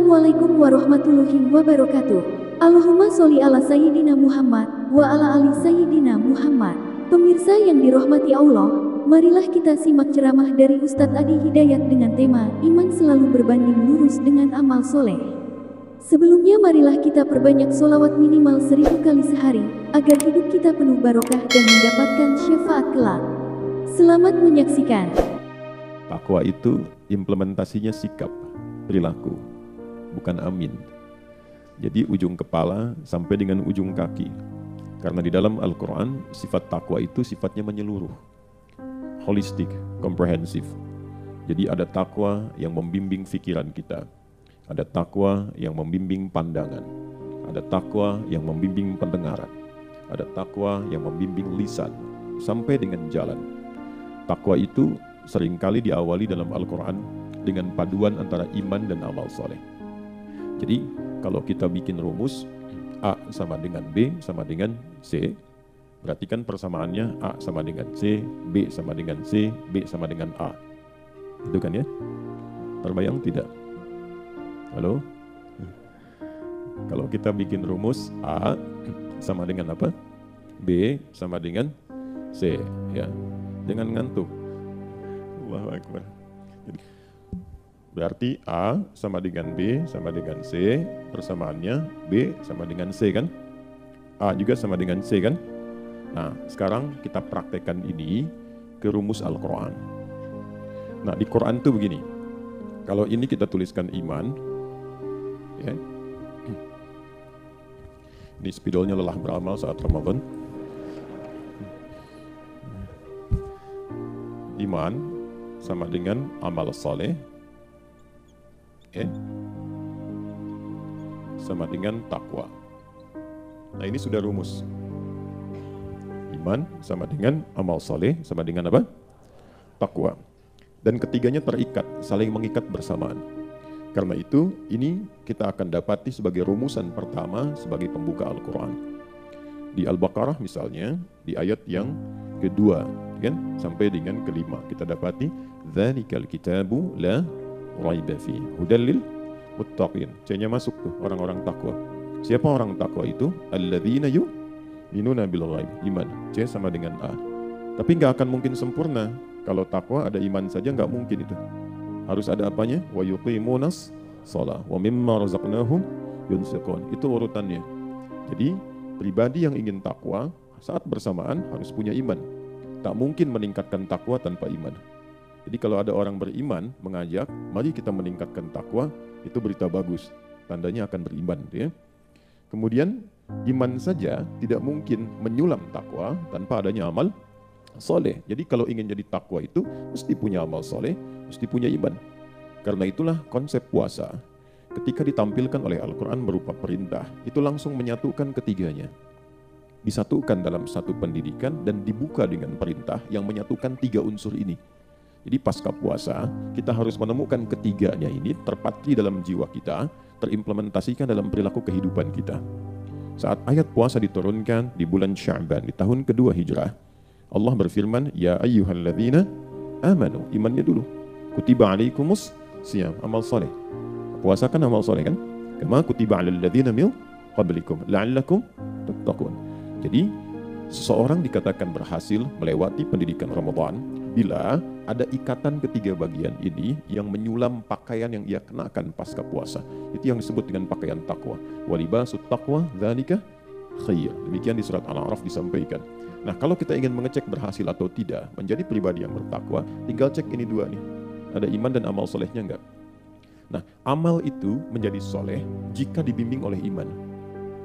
Assalamualaikum warahmatullahi wabarakatuh. Allahumma sholli ala Sayyidina Muhammad wa ala ali Sayyidina Muhammad. Pemirsa yang dirahmati Allah, marilah kita simak ceramah dari Ustadz Adi Hidayat dengan tema Iman selalu berbanding lurus dengan amal soleh. Sebelumnya marilah kita perbanyak sholawat minimal 1000 kali sehari, agar hidup kita penuh barokah dan mendapatkan syafaat kelak. Selamat menyaksikan. Takwa itu implementasinya sikap, perilaku, bukan amin. Jadi ujung kepala sampai dengan ujung kaki. Karena di dalam Al-Quran, sifat takwa itu sifatnya menyeluruh. Holistik, komprehensif. Jadi ada takwa yang membimbing pikiran kita. Ada takwa yang membimbing pandangan. Ada takwa yang membimbing pendengaran. Ada takwa yang membimbing lisan. Sampai dengan jalan. Takwa itu seringkali diawali dalam Al-Quran dengan paduan antara iman dan amal soleh. Jadi kalau kita bikin rumus A sama dengan B sama dengan C, berarti kan persamaannya A sama dengan C, B sama dengan C, B sama dengan A. Itu kan ya? Terbayang tidak? Halo? Kalau kita bikin rumus A sama dengan apa? B sama dengan C, ya. Jangan ngantuk. Allahu Akbar. Berarti A sama dengan B sama dengan C, persamaannya B sama dengan C kan? A juga sama dengan C kan? Nah, sekarang kita praktekkan ini ke rumus Al-Quran. Nah, di Quran tuh begini. Kalau ini kita tuliskan iman, ya. Ini spidolnya lelah beramal saat Ramadan. Iman sama dengan amal soleh, sama dengan takwa. Nah, ini sudah rumus. Iman sama dengan amal soleh, sama dengan apa? Takwa. Dan ketiganya terikat, saling mengikat bersamaan. Karena itu, ini kita akan dapati sebagai rumusan pertama sebagai pembuka Al-Quran. Di Al-Baqarah misalnya, di ayat yang kedua, kan? Sampai dengan kelima, kita dapati Dzalikal kitabu la raiba fi hudal lil muttaqin. C-nya masuk tuh, orang-orang takwa. Siapa orang takwa itu? Alladzina yu'minuna bil ghaib, iman. C sama dengan A. Tapi nggak akan mungkin sempurna. Kalau takwa ada iman saja nggak mungkin itu. Harus ada apanya? Wa yuqimunas shalah wa mimma razaqnahum yunfiqun. Itu urutannya. Jadi pribadi yang ingin takwa saat bersamaan harus punya iman. Tak mungkin meningkatkan takwa tanpa iman. Jadi kalau ada orang beriman mengajak, mari kita meningkatkan takwa, itu berita bagus. Tandanya akan beriman. Ya. Kemudian iman saja tidak mungkin menyulam takwa tanpa adanya amal soleh. Jadi kalau ingin jadi takwa itu mesti punya amal soleh, mesti punya iman. Karena itulah konsep puasa. Ketika ditampilkan oleh Al-Quran berupa perintah, itu langsung menyatukan ketiganya. Disatukan dalam satu pendidikan dan dibuka dengan perintah yang menyatukan tiga unsur ini. Jadi pasca puasa, kita harus menemukan ketiganya ini terpatri dalam jiwa kita, terimplementasikan dalam perilaku kehidupan kita. Saat ayat puasa diturunkan di bulan Sya'ban, di tahun kedua Hijrah, Allah berfirman, Ya ayyuhalladzina amanu, imannya dulu. Kutiba alaikumus siyam, amal soleh. Puasa kan amal soleh kan? Kama kutiba alal ladzina min qablikum, la'allakum tattaqun. Jadi, seseorang dikatakan berhasil melewati pendidikan Ramadan bila ada ikatan ketiga bagian ini yang menyulam pakaian yang ia kenakan pasca puasa. Itu yang disebut dengan pakaian takwa. Walibasut taqwa dzalika khair. Demikian di surat Al-A'raf disampaikan. Nah, kalau kita ingin mengecek berhasil atau tidak menjadi pribadi yang bertakwa, tinggal cek ini dua nih. Ada iman dan amal solehnya enggak? Nah, amal itu menjadi soleh jika dibimbing oleh iman.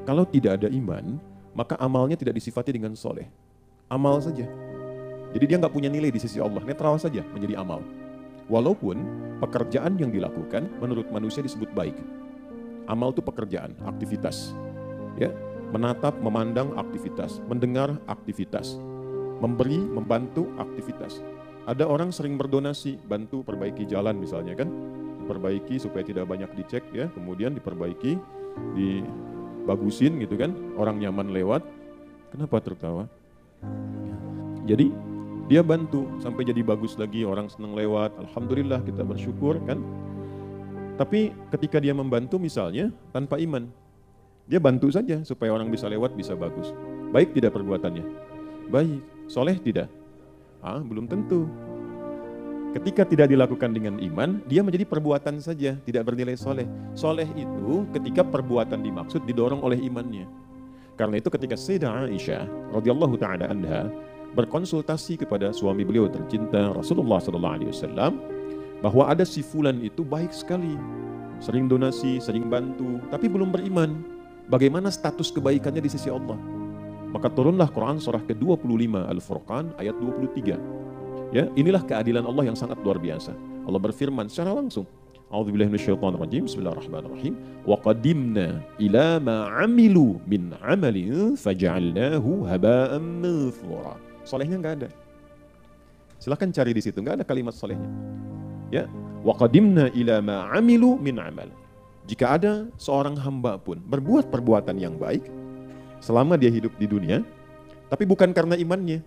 Kalau tidak ada iman, maka amalnya tidak disifati dengan soleh. Amal saja. Jadi dia nggak punya nilai di sisi Allah, netral saja menjadi amal. Walaupun pekerjaan yang dilakukan menurut manusia disebut baik. Amal itu pekerjaan, aktivitas. Ya, menatap, memandang aktivitas, mendengar aktivitas, memberi, membantu aktivitas. Ada orang sering berdonasi, bantu perbaiki jalan misalnya kan, diperbaiki supaya tidak banyak dicek ya, kemudian diperbaiki, dibagusin gitu kan, orang nyaman lewat. Kenapa tertawa? Jadi dia bantu sampai jadi bagus lagi, orang senang lewat, alhamdulillah kita bersyukur kan. Tapi ketika dia membantu misalnya tanpa iman, dia bantu saja supaya orang bisa lewat, bisa bagus. Baik tidak perbuatannya? Baik. Soleh tidak? Belum tentu. Ketika tidak dilakukan dengan iman, dia menjadi perbuatan saja, tidak bernilai soleh. Soleh itu ketika perbuatan dimaksud didorong oleh imannya. Karena itu ketika Sayyidah Aisyah radhiyallahu taala anha berkonsultasi kepada suami beliau tercinta Rasulullah SAW, bahwa ada si fulan itu baik sekali, sering donasi, sering bantu, tapi belum beriman. Bagaimana status kebaikannya di sisi Allah? Maka turunlah Quran surah ke-25 Al-Furqan ayat 23. Ya, inilah keadilan Allah yang sangat luar biasa. Allah berfirman secara langsung, A'udzubillahi minasyaitonirrajim, Bismillahirrahmanirrahim. Wa qadimna ila ma 'amilu min 'amalin faj'alnahu haba'an manthura. Solehnya enggak ada. Silakan cari di situ, enggak ada kalimat solehnya. Ya, wa qadimna ila ma 'amilu min 'amal. Jika ada seorang hamba pun berbuat perbuatan yang baik selama dia hidup di dunia, tapi bukan karena imannya,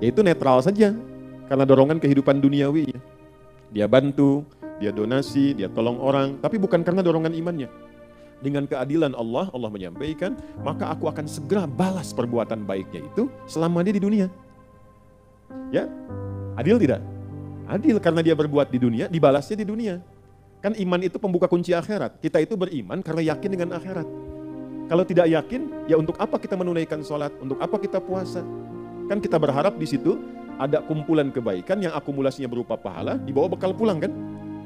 yaitu netral saja, karena dorongan kehidupan duniawi. Dia bantu, dia donasi, dia tolong orang, tapi bukan karena dorongan imannya. Dengan keadilan Allah, Allah menyampaikan, maka aku akan segera balas perbuatan baiknya itu selama dia di dunia. Ya, adil tidak? Adil, karena dia berbuat di dunia, dibalasnya di dunia. Kan iman itu pembuka kunci akhirat. Kita itu beriman karena yakin dengan akhirat. Kalau tidak yakin, ya untuk apa kita menunaikan sholat? Untuk apa kita puasa? Kan kita berharap di situ ada kumpulan kebaikan yang akumulasinya berupa pahala, dibawa bekal pulang kan?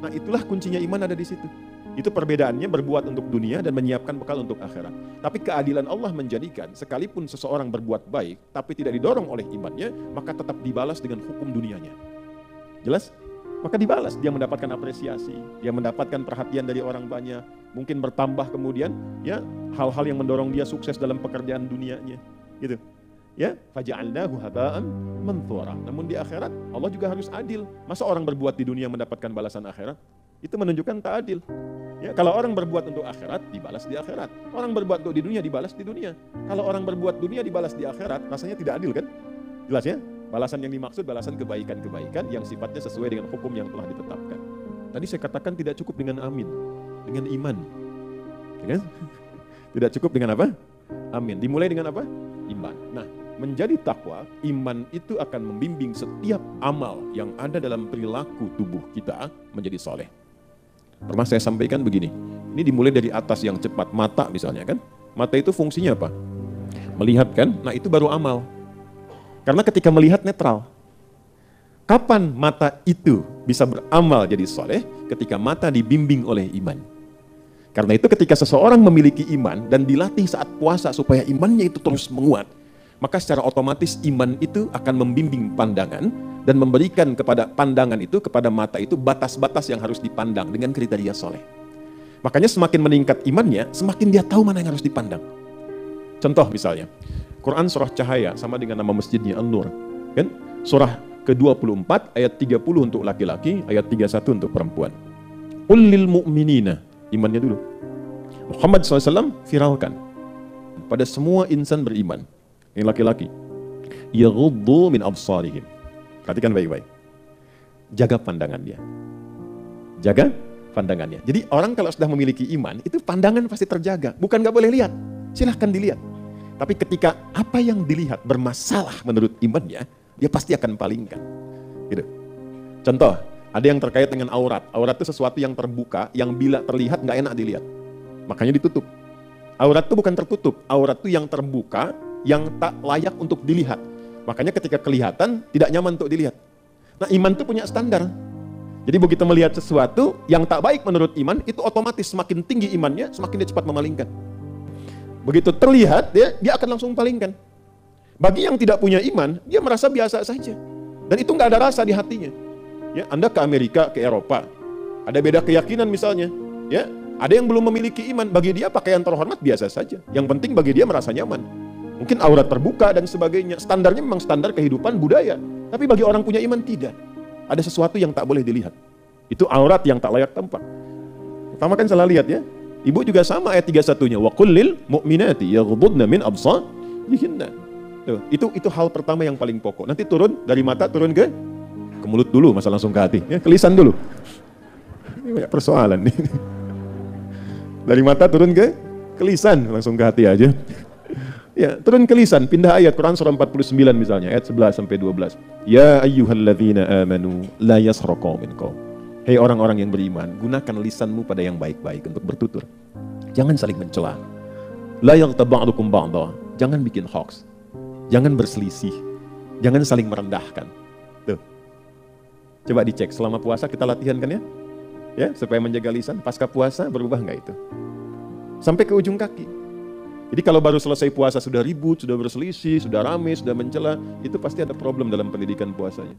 Nah itulah kuncinya iman ada di situ. Itu perbedaannya berbuat untuk dunia dan menyiapkan bekal untuk akhirat. Tapi keadilan Allah menjadikan sekalipun seseorang berbuat baik tapi tidak didorong oleh imannya, maka tetap dibalas dengan hukum dunianya. Jelas? Maka dibalas, dia mendapatkan apresiasi, dia mendapatkan perhatian dari orang banyak, mungkin bertambah kemudian ya hal-hal yang mendorong dia sukses dalam pekerjaan dunianya, gitu. Ya, faja'alnahu haba'an manthura. Namun di akhirat Allah juga harus adil. Masa orang berbuat di dunia mendapatkan balasan akhirat? Itu menunjukkan tak adil. Ya, kalau orang berbuat untuk akhirat dibalas di akhirat. Orang berbuat untuk di dunia dibalas di dunia. Kalau orang berbuat dunia dibalas di akhirat, rasanya tidak adil kan? Jelas ya? Balasan yang dimaksud balasan kebaikan-kebaikan yang sifatnya sesuai dengan hukum yang telah ditetapkan. Tadi saya katakan tidak cukup dengan amin, dengan iman. Ya kan? Tidak cukup dengan apa? Amin. Dimulai dengan apa? Iman. Nah, menjadi takwa, iman itu akan membimbing setiap amal yang ada dalam perilaku tubuh kita menjadi soleh. Pernah saya sampaikan begini, ini dimulai dari atas yang cepat, mata misalnya kan. Mata itu fungsinya apa? Melihat kan? Nah itu baru amal. Karena ketika melihat netral. Kapan mata itu bisa beramal jadi soleh? Ketika mata dibimbing oleh iman. Karena itu ketika seseorang memiliki iman dan dilatih saat puasa supaya imannya itu terus menguat, maka secara otomatis iman itu akan membimbing pandangan dan memberikan kepada pandangan itu, kepada mata itu batas-batas yang harus dipandang dengan kriteria soleh. Makanya semakin meningkat imannya, semakin dia tahu mana yang harus dipandang. Contoh misalnya, Quran surah Cahaya sama dengan nama masjidnya An-Nur. Kan? Surah ke-24 ayat 30 untuk laki-laki, ayat 31 untuk perempuan. Qul lil mu'minina, imannya dulu. Muhammad SAW viralkan pada semua insan beriman, yang laki-laki, yaghuddu min absarihim. Perhatikan baik-baik. Jaga pandangan dia. Jaga pandangannya. Jadi orang kalau sudah memiliki iman, itu pandangan pasti terjaga. Bukan gak boleh lihat, silahkan dilihat. Tapi ketika apa yang dilihat bermasalah menurut imannya, dia pasti akan palingkan. Gitu. Contoh, ada yang terkait dengan aurat. Aurat itu sesuatu yang terbuka, yang bila terlihat gak enak dilihat. Makanya ditutup. Aurat itu bukan tertutup, aurat itu yang terbuka, yang tak layak untuk dilihat. Makanya ketika kelihatan, tidak nyaman untuk dilihat. Nah iman itu punya standar. Jadi begitu melihat sesuatu yang tak baik menurut iman, itu otomatis semakin tinggi imannya, semakin dia cepat memalingkan. Begitu terlihat, dia akan langsung palingkan. Bagi yang tidak punya iman, dia merasa biasa saja. Dan itu nggak ada rasa di hatinya. Ya, Anda ke Amerika, ke Eropa, ada beda keyakinan misalnya. Ya, ada yang belum memiliki iman, bagi dia pakaian terhormat biasa saja. Yang penting bagi dia merasa nyaman. Mungkin aurat terbuka dan sebagainya. Standarnya memang standar kehidupan budaya. Tapi bagi orang punya iman tidak. Ada sesuatu yang tak boleh dilihat. Itu aurat yang tak layak tampak. Pertama kan salah lihat ya. Ibu juga sama ayat 31-nya. Wa qul lil mu'minati yaghuddna min absarihinna. Itu hal pertama yang paling pokok. Nanti turun dari mata turun ke mulut dulu, masa langsung ke hati. Ya, ke lisan dulu. Banyak persoalan nih. Dari mata turun ke lisan, langsung ke hati aja. Ya, turun ke lisan, pindah ayat Quran surah 49 misalnya, ayat 11 sampai 12. Ya ayyuhalladzina amanu la yasraqa minkum. Hei orang-orang yang beriman, gunakan lisanmu pada yang baik-baik untuk bertutur. Jangan saling mencela. La yaghtab ba'dukum ba'dha. Jangan bikin hoax. Jangan berselisih. Jangan saling merendahkan. Tuh. Coba dicek selama puasa kita latihan kan ya? Ya, supaya menjaga lisan. Pasca puasa berubah nggak itu? Sampai ke ujung kaki. Jadi kalau baru selesai puasa sudah ribut, sudah berselisih, sudah rame, sudah mencela, itu pasti ada problem dalam pendidikan puasanya.